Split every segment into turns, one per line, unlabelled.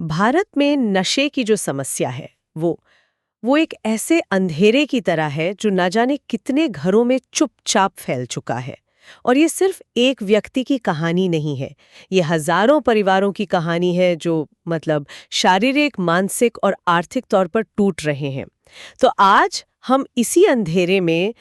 भारत में नशे की जो समस्या है वो एक ऐसे अंधेरे की तरह है जो ना जाने कितने घरों में चुपचाप फैल चुका है। और ये सिर्फ एक व्यक्ति की कहानी नहीं है, ये हजारों परिवारों की कहानी है जो मतलब शारीरिक, मानसिक और आर्थिक तौर पर टूट रहे हैं। तो आज हम इसी अंधेरे में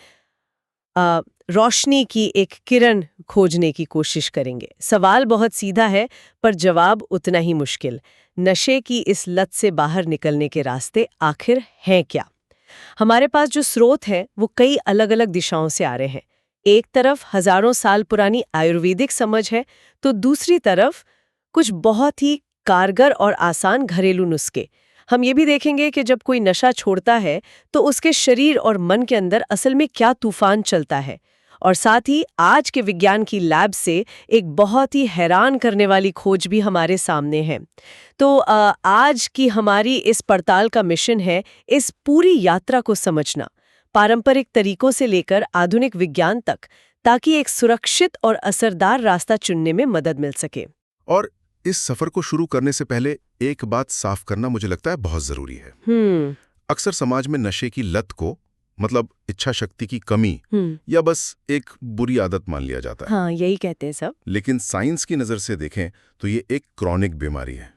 रोशनी की एक किरण खोजने की कोशिश करेंगे। सवाल बहुत सीधा है पर जवाब उतना ही मुश्किल। नशे की इस लत से बाहर निकलने के रास्ते आखिर हैं क्या? हमारे पास जो स्रोत हैं वो कई अलग-अलग दिशाओं से आ रहे हैं। एक तरफ हजारों साल पुरानी आयुर्वेदिक समझ है, तो दूसरी तरफ कुछ बहुत ही कारगर और आसान घरेलू नुस्खे। हम ये भी देखेंगे कि जब कोई नशा छोड़ता है तो उसके शरीर और मन के अंदर असल में क्या तूफान चलता है। और साथ ही आज के विज्ञान की लैब से एक बहुत ही हैरान करने वाली खोज भी हमारे सामने है। तो आज की हमारी इस पड़ताल का मिशन है इस पूरी यात्रा को समझना, पारंपरिक तरीकों से लेकर आधुनिक विज्ञान तक, ताकि एक सुरक्षित और असरदार रास्ता चुनने में मदद मिल सके।
और इस सफर को शुरू करने से पहले एक बात साफ करना मुझे लगता है बहुत जरूरी है। अक्सर समाज में नशे की लत को मतलब इच्छा शक्ति की कमी या बस एक बुरी आदत मान लिया जाता है।
हाँ, यही कहते हैं सब।
लेकिन साइंस की नजर से देखें तो ये एक क्रॉनिक बीमारी है,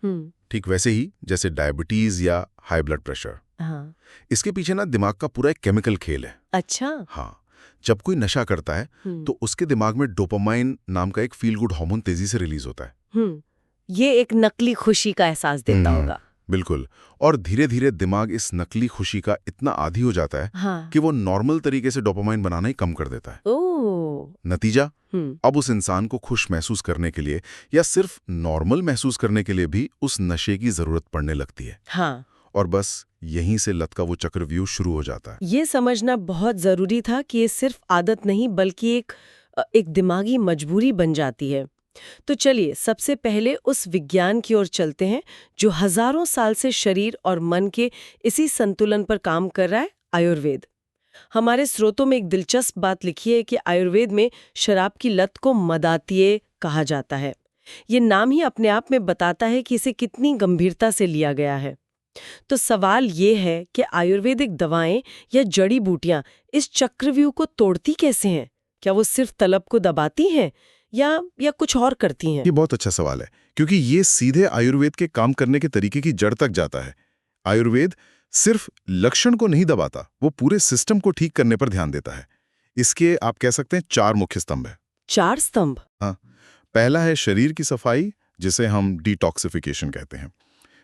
ठीक वैसे ही जैसे डायबिटीज या हाई ब्लड प्रेशर।
हाँ।
इसके पीछे ना दिमाग का पूरा एक केमिकल खेल है।
अच्छा।
हाँ, जब कोई नशा करता है तो उसके दिमाग में डोपामाइन नाम का एक फील गुड हार्मोन तेजी से रिलीज होता है।
ये एक नकली खुशी का एहसास देता होगा।
बिल्कुल। और धीरे धीरे दिमाग इस नकली खुशी का इतना आदी हो जाता है
हाँ।
कि वो नॉर्मल तरीके से डोपामाइन बनाना ही कम कर देता है। नतीजा, अब उस इंसान को खुश महसूस करने के लिए या सिर्फ नॉर्मल महसूस करने के लिए भी उस नशे की जरूरत पड़ने लगती है।
हाँ।
और बस यहीं से लत का वो चक्रव्यूह शुरू हो जाता है।
ये समझना बहुत जरूरी था कि ये सिर्फ आदत नहीं बल्कि एक दिमागी मजबूरी बन जाती है। तो चलिए सबसे पहले उस विज्ञान की ओर चलते हैं जो हजारों साल से शरीर और मन के इसी संतुलन पर काम कर रहा है, आयुर्वेद। हमारे स्रोतों में एक दिलचस्प बात लिखी है कि आयुर्वेद में शराब की लत को मदातिये कहा जाता है। ये नाम ही अपने आप में बताता है कि इसे कितनी गंभीरता से लिया गया है। तो सवाल ये है कि आयुर्वेदिक दवाएं या जड़ी बूटियां इस चक्रव्यूह को तोड़ती कैसे हैं? क्या वो सिर्फ तलब को दबाती हैं या कुछ और करती हैं?
ये बहुत अच्छा सवाल है, क्योंकि ये सीधे आयुर्वेद के काम करने के तरीके की जड़ तक जाता है। आयुर्वेद सिर्फ लक्षण को नहीं दबाता, वो पूरे सिस्टम को ठीक करने पर ध्यान देता है। इसके आप कह सकते हैं 4 मुख्य स्तंभ है।
4 स्तंभ?
हाँ। पहला है शरीर की सफाई, जिसे हम डिटॉक्सिफिकेशन कहते हैं।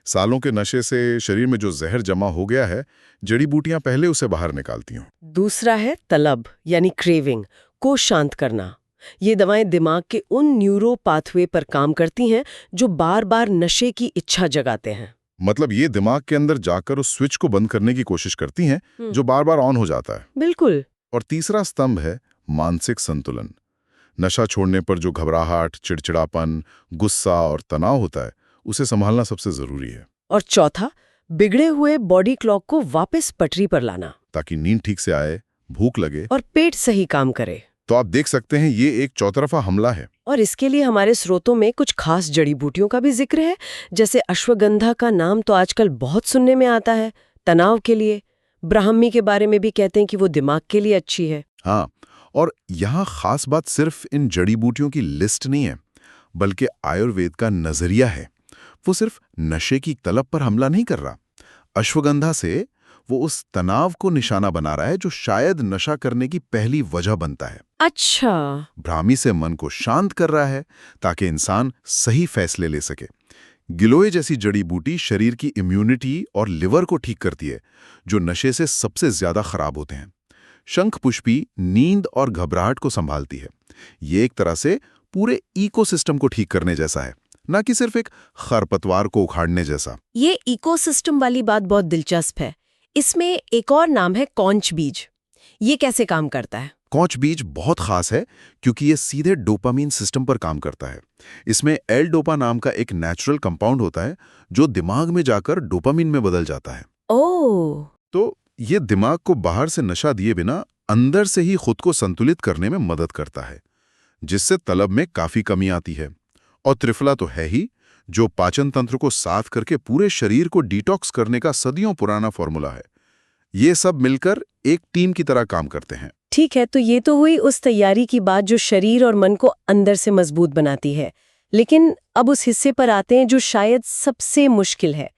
सालों के नशे से शरीर में जो जहर जमा हो गया है, जड़ी बूटियां पहले उसे बाहर निकालती हूँ।
दूसरा है तलब यानी क्रेविंग को शांत करना। ये दवाएं दिमाग के उन न्यूरो पाथवे पर काम करती हैं जो बार बार नशे की इच्छा जगाते हैं।
मतलब ये दिमाग के अंदर जाकर उस स्विच को बंद करने की कोशिश करती हैं जो बार बार ऑन हो जाता है।
बिल्कुल।
और तीसरा स्तंभ है मानसिक संतुलन। नशा छोड़ने पर जो घबराहट, चिड़चिड़ापन, गुस्सा और तनाव होता है, उसे संभालना सबसे जरूरी है।
और चौथा, बिगड़े हुए बॉडी क्लॉक को वापस पटरी पर लाना,
ताकि नींद ठीक से आए, भूख लगे
और पेट सही काम करे।
तो आप देख सकते हैं ये एक चौतरफा हमला है।
और इसके लिए हमारे स्रोतों में कुछ खास जड़ी बूटियों का भी जिक्र है, जैसे अश्वगंधा का नाम तो आजकल बहुत सुनने में आता है तनाव के लिए। ब्राह्मी के बारे में भी कहते हैं कि वो दिमाग के लिए अच्छी है।
हाँ, और यहाँ खास बात सिर्फ इन जड़ी बूटियों की लिस्ट नहीं है, बल्कि आयुर्वेद का नजरिया है। वो सिर्फ नशे की तलब पर हमला नहीं कर रहा। अश्वगंधा से वो उस तनाव को निशाना बना रहा है जो शायद नशा करने की पहली वजह बनता है।
अच्छा।
ब्राह्मी से मन को शांत कर रहा है ताकि इंसान सही फैसले ले सके। गिलोय जैसी जड़ी बूटी शरीर की इम्यूनिटी और लिवर को ठीक करती है, जो नशे से सबसे ज्यादा खराब होते हैं। शंख पुष्पी नींद और घबराहट को संभालती है। ये एक तरह से पूरे इकोसिस्टम को ठीक करने जैसा है, ना कि सिर्फ एक खरपतवार को उखाड़ने जैसा।
ये इकोसिस्टम वाली बात बहुत दिलचस्प है। इसमें एक और नाम है कौंच बीज। ये कैसे काम करता है?
कौंच बीज बहुत खास है क्योंकि ये सीधे डोपामीन सिस्टम पर काम करता है। इसमें एल-डोपा नाम का एक नेचुरल कंपाउंड होता है जो दिमाग में जाकर डोपामीन में बदल जाता है।
ओह।
तो ये दिमाग को बाहर से नशा दिए बिना अंदर से ही खुद को संतुलित करने में मदद करता है, जिससे तलब में काफी कमी आती है। और त्रिफला तो है ही, जो पाचन तंत्र को साफ करके पूरे शरीर को डिटॉक्स करने का सदियों पुराना फॉर्मूला है। ये सब मिलकर एक टीम की तरह काम करते हैं।
ठीक है, तो ये तो हुई उस तैयारी की बात जो शरीर और मन को अंदर से मजबूत बनाती है। लेकिन अब उस हिस्से पर आते हैं जो शायद सबसे मुश्किल है।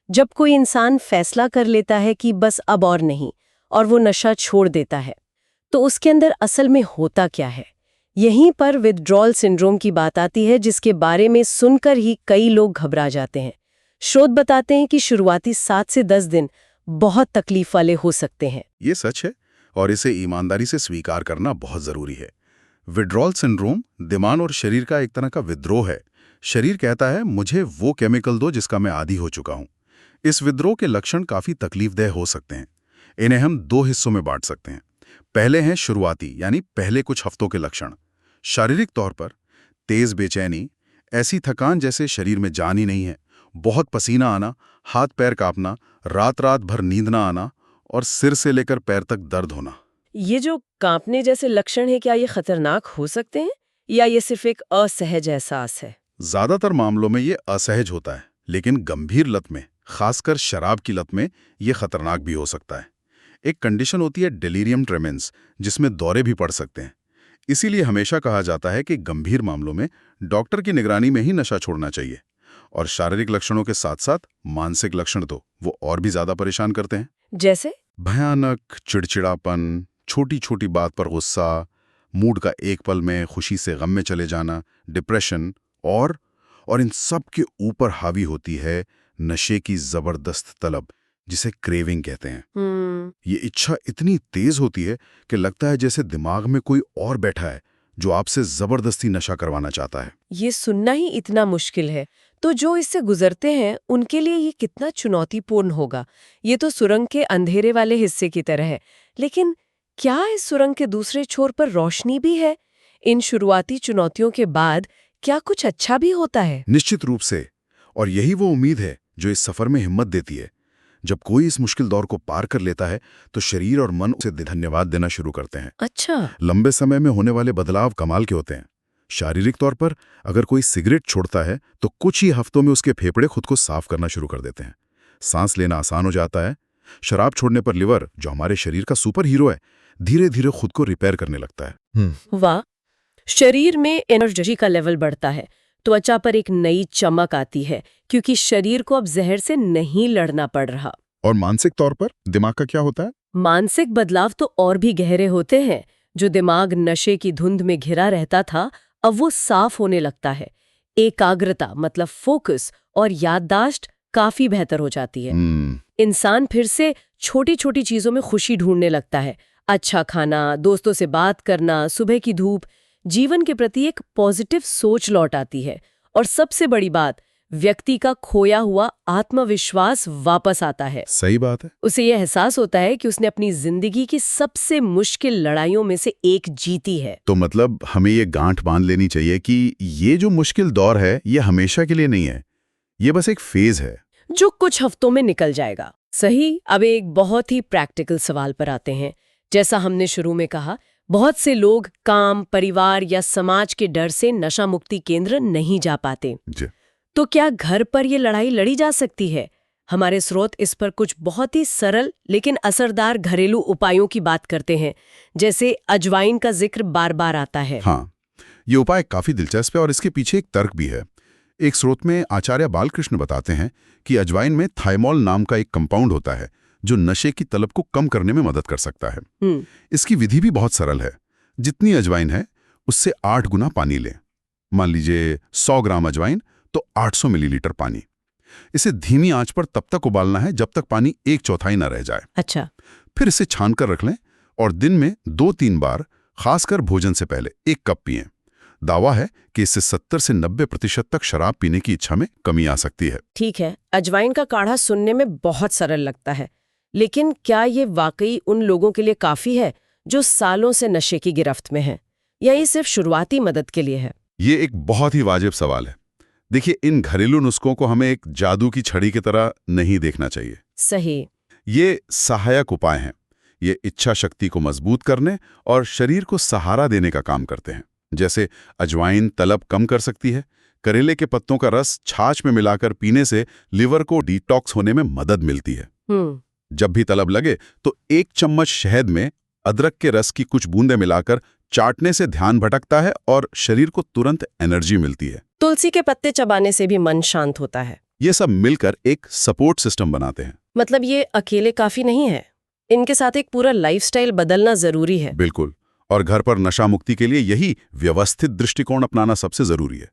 जब कोई इंसान फैसला कर लेता है कि बस अब और नहीं, और वो नशा छोड़ देता है, तो उसके अंदर असल में होता क्या है? यहीं पर विथड्रॉल सिंड्रोम की बात आती है, जिसके बारे में सुनकर ही कई लोग घबरा जाते हैं। शोध बताते हैं कि शुरुआती 7 से 10 दिन बहुत तकलीफ वाले हो सकते हैं।
ये सच है और इसे ईमानदारी से स्वीकार करना बहुत जरूरी है। विथड्रॉल सिंड्रोम दिमाग और शरीर का एक तरह का विद्रोह है। शरीर कहता है मुझे वो केमिकल दो जिसका मैं आदी हो चुका हूं। इस विद्रोह के लक्षण काफी तकलीफदेह हो सकते हैं। इन्हें हम 2 हिस्सों में बांट सकते हैं। पहले हैं शुरुआती यानी पहले कुछ हफ्तों के लक्षण। शारीरिक तौर पर तेज बेचैनी, ऐसी थकान जैसे शरीर में जान ही नहीं है, बहुत पसीना आना, हाथ पैर कांपना, रात रात भर नींद ना आना और सिर से लेकर पैर तक दर्द होना।
ये जो कांपने जैसे लक्षण हैं, क्या ये खतरनाक हो सकते हैं या ये सिर्फ एक असहज एहसास है?
ज्यादातर मामलों में ये असहज होता है, लेकिन गंभीर लत में, खासकर शराब की लत में, ये खतरनाक भी हो सकता है। एक कंडीशन होती है डेलीरियम ट्रेमेंस, जिसमें दौरे भी पड़ सकते हैं। इसीलिए हमेशा कहा जाता है कि गंभीर मामलों में डॉक्टर की निगरानी में ही नशा छोड़ना चाहिए। और शारीरिक लक्षणों के साथ साथ मानसिक लक्षण तो वो और भी ज्यादा परेशान करते हैं।
जैसे
भयानक चिड़चिड़ापन, छोटी छोटी बात पर गुस्सा, मूड का एक पल में खुशी से गम में चले जाना, डिप्रेशन और इन सब के ऊपर हावी होती है नशे की जबरदस्त तलब, जिसे क्रेविंग कहते हैं। ये इच्छा इतनी तेज होती है कि लगता है जैसे दिमाग में कोई और बैठा है जो आपसे जबरदस्ती नशा करवाना चाहता है।
ये सुनना ही इतना मुश्किल है, तो जो इससे गुजरते हैं उनके लिए ये कितना चुनौतीपूर्ण होगा। ये तो सुरंग के अंधेरे वाले हिस्से की तरह है, लेकिन क्या इस सुरंग के दूसरे छोर पर रोशनी भी है? इन शुरुआती चुनौतियों के बाद क्या कुछ अच्छा भी होता है?
निश्चित रूप से, और यही वो उम्मीद है जो इस सफर में हिम्मत देती है। जब कोई इस मुश्किल दौर को पार कर लेता है तो शरीर और मन उसे धन्यवाद देना शुरू करते हैं।
अच्छा,
लंबे समय में होने वाले बदलाव कमाल के होते हैं। शारीरिक तौर पर अगर कोई सिगरेट छोड़ता है तो कुछ ही हफ्तों में उसके फेफड़े खुद को साफ करना शुरू कर देते हैं। सांस लेना आसान हो जाता है। शराब छोड़ने पर लिवर, जो हमारे शरीर का सुपर हीरो है, धीरे धीरे खुद को रिपेयर करने लगता है।
वाह! शरीर में एनर्जी का लेवल बढ़ता है, त्वचा पर एक नई चमक आती है, क्योंकि शरीर को अब जहर से नहीं लड़ना पड़ रहा।
और मानसिक तौर पर दिमाग का क्या होता है?
मानसिक बदलाव तो और भी गहरे होते हैं। जो दिमाग नशे की धुंध में घिरा रहता था, अब वो साफ होने लगता है। एकाग्रता मतलब फोकस और याददाश्त काफी बेहतर हो जाती है। इंसान फिर से छोटी छोटी चीजों में खुशी ढूंढने लगता है। अच्छा खाना, दोस्तों से बात करना, सुबह की धूप, जीवन के प्रति एक पॉजिटिव सोच लौट आती है। और सबसे बड़ी बात, व्यक्ति का खोया हुआ आत्मविश्वास वापस आता है।
सही बात है।
उसे यह एहसास होता है कि उसने अपनी जिंदगी की सबसे मुश्किल लड़ाइयों में से एक जीती है।
तो मतलब हमें ये गांठ बांध लेनी चाहिए कि ये जो मुश्किल दौर है ये हमेशा के लिए नहीं है, ये बस एक फेज है
जो कुछ हफ्तों में निकल जाएगा। सही। अब एक बहुत ही प्रैक्टिकल सवाल पर आते हैं। जैसा हमने शुरू में कहा, बहुत से लोग काम, परिवार या समाज के डर से नशा मुक्ति केंद्र नहीं जा पाते। तो क्या घर पर ये लड़ाई लड़ी जा सकती है? हमारे स्रोत इस पर कुछ बहुत ही सरल लेकिन असरदार घरेलू उपायों की बात करते हैं, जैसे अजवाइन का जिक्र बार बार आता है।
हाँ, ये उपाय काफी दिलचस्प है और इसके पीछे एक तर्क भी है। एक स्रोत में आचार्य बालकृष्ण बताते हैं कि अजवाइन में थाइमोल नाम का एक कंपाउंड होता है जो नशे की तलब को कम करने में मदद कर सकता है। इसकी विधि भी बहुत सरल है। जितनी अजवाइन है उससे 8 गुना पानी लें। मान लीजिए 100 ग्राम अजवाइन तो 800 मिलीलीटर पानी। इसे धीमी आंच पर तब तक उबालना है जब तक पानी 1/4 न रह जाए।
अच्छा।
फिर इसे छान कर रख लें और दिन में 2-3 बार, खासकर भोजन से पहले, 1 कप पिएं। दावा है कि इससे 70 से 90% तक शराब पीने की इच्छा में कमी आ सकती है।
ठीक है, अजवाइन का काढ़ा सुनने में बहुत सरल लगता है, लेकिन क्या ये वाकई उन लोगों के लिए काफी है जो सालों से नशे की गिरफ्त में हैं, या ये सिर्फ शुरुआती मदद के लिए है?
ये एक बहुत ही वाजिब सवाल है। देखिए, इन घरेलू नुस्खों को हमें एक जादू की छड़ी की तरह नहीं देखना चाहिए।
सही।
ये सहायक उपाय हैं। ये इच्छा शक्ति को मजबूत करने और शरीर को सहारा देने का काम करते हैं। जैसे अजवाइन तलब कम कर सकती है, करेले के पत्तों का रस छाछ में मिलाकर पीने से लिवर को डिटॉक्स होने में मदद मिलती है। जब भी तलब लगे तो 1 चम्मच शहद में अदरक के रस की कुछ बूंदें मिलाकर चाटने से ध्यान भटकता है और शरीर को तुरंत एनर्जी मिलती है।
तुलसी के पत्ते चबाने से भी मन शांत होता है।
ये सब मिलकर एक सपोर्ट सिस्टम बनाते हैं।
मतलब ये अकेले काफी नहीं है, इनके साथ एक पूरा लाइफस्टाइल बदलना जरूरी है।
बिल्कुल। और घर पर नशा मुक्ति के लिए यही व्यवस्थित दृष्टिकोण अपनाना सबसे जरूरी है।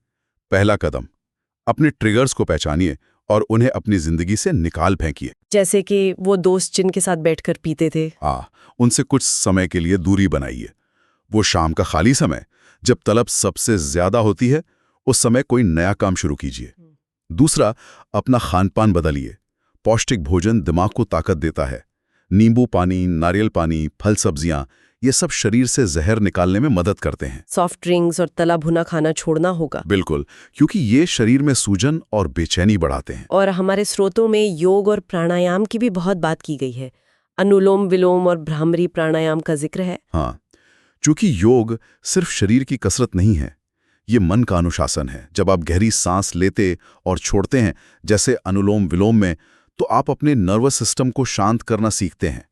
पहला कदम, अपने ट्रिगर्स को पहचानिए और उन्हें अपनी जिंदगी से निकाल फेंकिए।
जैसे कि वो दोस्त जिनके साथ बैठकर पीते थे।
उनसे कुछ समय के लिए दूरी बनाइए। वो शाम का खाली समय, जब तलब सबसे ज्यादा होती है, उस समय कोई नया काम शुरू कीजिए। दूसरा, अपना खानपान बदलिए। पौष्टिक भोजन दिमाग को ताकत देता है। नींबू पानी, नारियल पानी, फल सब्जियां, ये सब शरीर से जहर निकालने में मदद करते हैं।
सॉफ्ट ड्रिंक्स और तला भुना खाना छोड़ना होगा।
बिल्कुल, क्योंकि ये शरीर में सूजन और बेचैनी बढ़ाते हैं।
और हमारे स्रोतों में योग और प्राणायाम की भी बहुत बात की गई है। अनुलोम विलोम और भ्रामरी प्राणायाम का जिक्र है।
हाँ, चूंकि योग सिर्फ शरीर की कसरत नहीं है, ये मन का अनुशासन है। जब आप गहरी सांस लेते और छोड़ते हैं, जैसे अनुलोम विलोम में, तो आप अपने नर्वस सिस्टम को शांत करना सीखते हैं।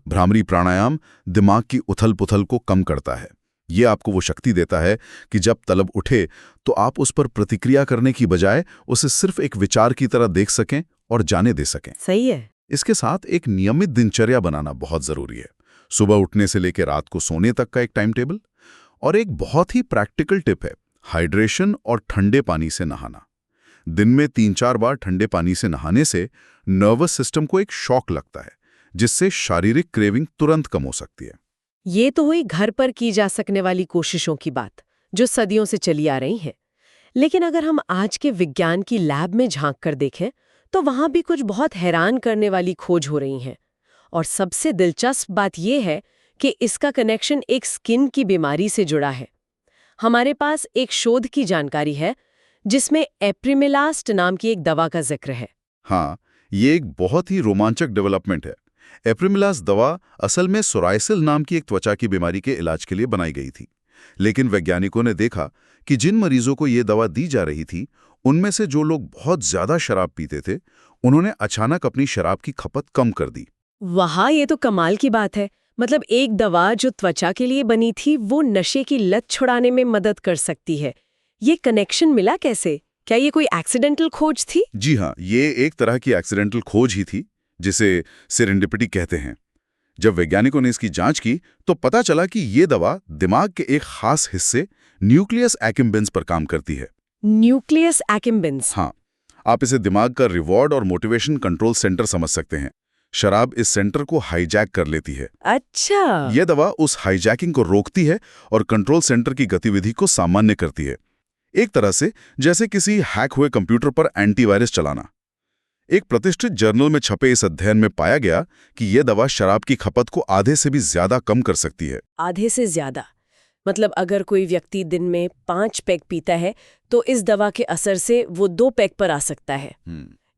भ्रामरी प्राणायाम दिमाग की उथल-पुथल को कम करता है। ये आपको वो शक्ति देता है कि जब तलब उठे तो आप उस पर प्रतिक्रिया करने की बजाय उसे सिर्फ एक विचार की तरह देख सकें और जाने दे सकें।
सही है।
इसके साथ एक नियमित दिनचर्या बनाना बहुत जरूरी है। सुबह उठने से लेकर रात को सोने तक का एक टाइम टेबल। और एक बहुत ही प्रैक्टिकल टिप है, हाइड्रेशन और ठंडे पानी से नहाना। दिन में 3-4 बार ठंडे पानी से नहाने से नर्वस सिस्टम को एक शॉक लगता है, जिससे शारीरिक क्रेविंग तुरंत कम हो सकती है।
ये तो हुई घर पर की जा सकने वाली कोशिशों की बात, जो सदियों से चली आ रही है। लेकिन अगर हम आज के विज्ञान की लैब में झांक कर देखें, तो वहां भी कुछ बहुत हैरान करने वाली खोज हो रही है। और सबसे दिलचस्प बात यह है कि इसका कनेक्शन एक स्किन की बीमारी से जुड़ा है। हमारे पास एक शोध की जानकारी है जिसमें एप्रिमिलास्ट नाम की एक दवा का जिक्र है।
हाँ, ये एक बहुत ही रोमांचक डेवलपमेंट है। एप्रिमिलास दवा असल में सोरायसिस नाम की एक त्वचा की बीमारी के इलाज के लिए बनाई गई थी। लेकिन वैज्ञानिकों ने देखा कि जिन मरीजों को ये दवा दी जा रही थी, उनमें से जो लोग बहुत ज्यादा शराब पीते थे, उन्होंने अचानक अपनी शराब की खपत कम कर दी।
वाह, ये तो कमाल की बात है। मतलब एक दवा जो त्वचा के लिए बनी थी, वो नशे की लत छुड़ाने में मदद कर सकती है। ये कनेक्शन मिला कैसे? क्या ये कोई एक्सीडेंटल खोज थी?
जी हाँ, ये एक तरह की एक्सीडेंटल खोज ही थी, जिसे सेरेंडिपिटी कहते हैं। जब वैज्ञानिकों ने इसकी जांच की तो पता चला कि ये दवा दिमाग के एक खास हिस्से न्यूक्लियस एक्किम्बेंस पर काम करती है।
न्यूक्लियस एक्किम्बेंस?
हाँ, आप इसे दिमाग का रिवॉर्ड और मोटिवेशन कंट्रोल सेंटर समझ सकते हैं। शराब इस सेंटर को हाईजैक कर लेती है।
अच्छा।
यह दवा उस हाईजैकिंग को रोकती है और कंट्रोल सेंटर की गतिविधि को सामान्य करती है। एक तरह से जैसे किसी हैक हुए कंप्यूटर पर एंटीवायरस चलाना। एक प्रतिष्ठित जर्नल में छपे इस अध्ययन में पाया गया कि यह दवा शराब की खपत को आधे से भी ज्यादा कम कर सकती है।
आधे से ज्यादा? मतलब अगर कोई व्यक्ति दिन में 5 पैग पीता है तो इस दवा के असर से वो 2 पैग पर आ सकता है।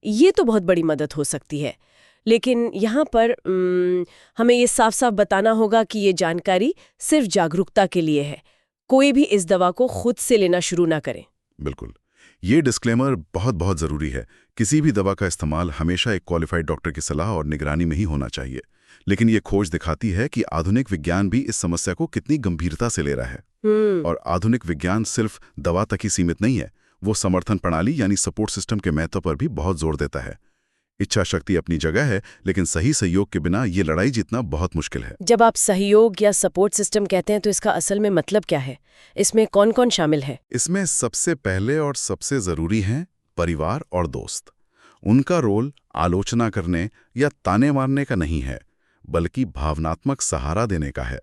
ये तो बहुत बड़ी मदद हो सकती है। लेकिन यहाँ पर हमें ये साफ साफ बताना होगा कि ये जानकारी सिर्फ जागरूकता के लिए है। कोई भी इस दवा को खुद से लेना शुरू ना करें।
बिल्कुल, ये डिस्क्लेमर बहुत जरूरी है। किसी भी दवा का इस्तेमाल हमेशा एक क्वालिफाइड डॉक्टर की सलाह और निगरानी में ही होना चाहिए। लेकिन ये खोज दिखाती है कि आधुनिक विज्ञान भी इस समस्या को कितनी गंभीरता से ले रहा है। और आधुनिक विज्ञान सिर्फ दवा तक ही सीमित नहीं है, वो समर्थन प्रणाली यानी सपोर्ट सिस्टम के महत्व पर भी बहुत जोर देता है। इच्छा शक्ति अपनी जगह है, लेकिन सही सहयोग के बिना ये लड़ाई जीतना बहुत मुश्किल है।
जब आप सहयोग या सपोर्ट सिस्टम कहते हैं तो इसका असल में मतलब क्या है? इसमें कौन कौन शामिल है?
इसमें सबसे पहले और सबसे जरूरी हैं परिवार और दोस्त। उनका रोल आलोचना करने या ताने मारने का नहीं है, बल्कि भावनात्मक सहारा देने का है।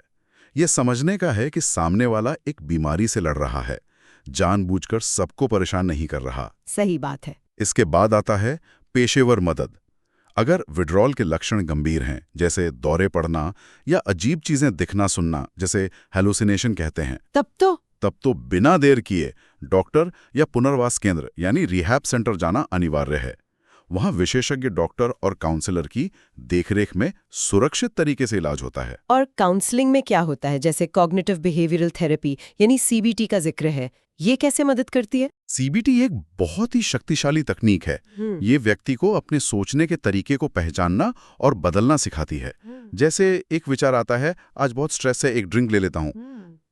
यह समझने का है कि सामने वाला एक बीमारी से लड़ रहा है, जानबूझकर सबको परेशान नहीं कर रहा।
सही बात है।
इसके बाद आता है पेशेवर मदद। अगर विड्रॉल के लक्षण गंभीर हैं, जैसे दौरे पड़ना या अजीब चीजें दिखना सुनना, जैसे हेलुसिनेशन कहते हैं, तब तो बिना देर किए डॉक्टर या पुनर्वास केंद्र यानी रिहैब सेंटर जाना अनिवार्य है। वहाँ विशेषज्ञ डॉक्टर और काउंसलर की देखरेख में सुरक्षित तरीके से इलाज होता है।
और काउंसलिंग में क्या होता है, जैसे कॉग्निटिव बिहेवियरल थेरेपी यानी सीबीटी का जिक्र है, ये कैसे मदद करती है?
सीबीटी एक बहुत ही शक्तिशाली तकनीक है। ये व्यक्ति को अपने सोचने के तरीके को पहचानना और बदलना सिखाती है। जैसे एक विचार आता है, आज बहुत स्ट्रेस है, एक ड्रिंक ले लेता हूँ।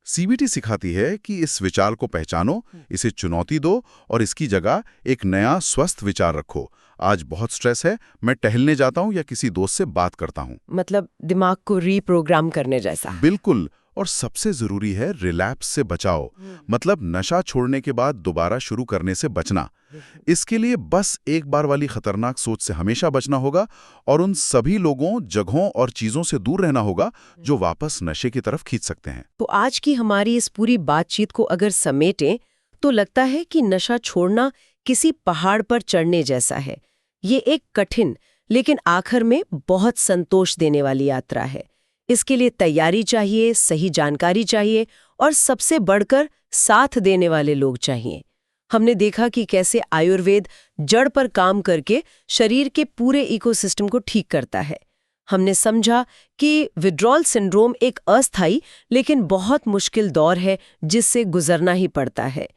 सीबीटी सिखाती है कि इस विचार को पहचानो, इसे चुनौती दो और इसकी जगह एक नया स्वस्थ विचार रखो। आज बहुत स्ट्रेस है, मैं टहलने जाता हूँ या किसी दोस्त से बात करता हूँ।
मतलब दिमाग को रीप्रोग्राम करने जैसा।
बिल्कुल। और सबसे जरूरी है रिलैप्स से बचाओ, मतलब नशा छोड़ने के बाद दोबारा शुरू करने से बचना। इसके लिए बस एक बार वाली खतरनाक सोच से हमेशा बचना होगा और उन सभी लोगों, जगहों और चीजों से दूर रहना होगा जो वापस नशे की तरफ खींच सकते हैं।
तो आज की हमारी इस पूरी बातचीत को अगर समेटें तो लगता है कि नशा छोड़ना किसी पहाड़ पर चढ़ने जैसा है। ये एक कठिन लेकिन आखिर में बहुत संतोष देने वाली यात्रा है। इसके लिए तैयारी चाहिए, सही जानकारी चाहिए और सबसे बढ़कर साथ देने वाले लोग चाहिए। हमने देखा कि कैसे आयुर्वेद जड़ पर काम करके शरीर के पूरे इकोसिस्टम को ठीक करता है। हमने समझा कि विड्रॉल सिंड्रोम एक अस्थायी लेकिन बहुत मुश्किल दौर है जिससे गुजरना ही पड़ता है।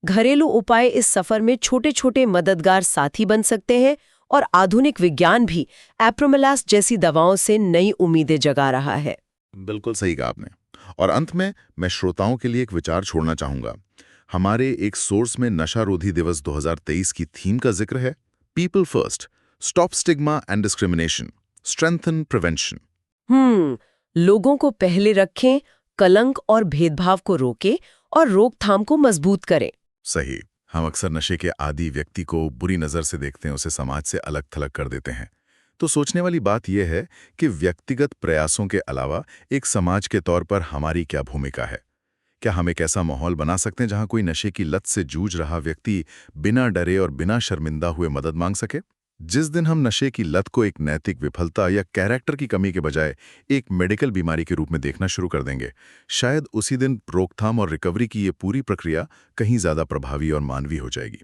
घरेलू उपाय इस सफर में छोटे छोटे मददगार साथी बन सकते हैं और आधुनिक विज्ञान भी एप्रोमेलास जैसी दवाओं से नई उम्मीदें जगा रहा है।
बिल्कुल सही कहा आपने। और अंत में मैं श्रोताओं के लिए एक विचार छोड़ना चाहूंगा। हमारे एक सोर्स में नशारोधी दिवस 2023 की थीम का जिक्र है, people first, stop stigma and discrimination, strengthen prevention.
लोगों को पहले रखें, कलंक और भेदभाव को रोकें और रोकथाम को मजबूत करें।
सही। हम अक्सर नशे के आदी व्यक्ति को बुरी नज़र से देखते हैं, उसे समाज से अलग थलग कर देते हैं। तो सोचने वाली बात यह है कि व्यक्तिगत प्रयासों के अलावा एक समाज के तौर पर हमारी क्या भूमिका है? क्या हम एक ऐसा माहौल बना सकते हैं जहां कोई नशे की लत से जूझ रहा व्यक्ति बिना डरे और बिना शर्मिंदा हुए मदद मांग सके? जिस दिन हम नशे की लत को एक नैतिक विफलता या कैरेक्टर की कमी के बजाय एक मेडिकल बीमारी के रूप में देखना शुरू कर देंगे, शायद उसी दिन रोकथाम और रिकवरी की ये पूरी प्रक्रिया कहीं ज्यादा प्रभावी और मानवीय हो जाएगी।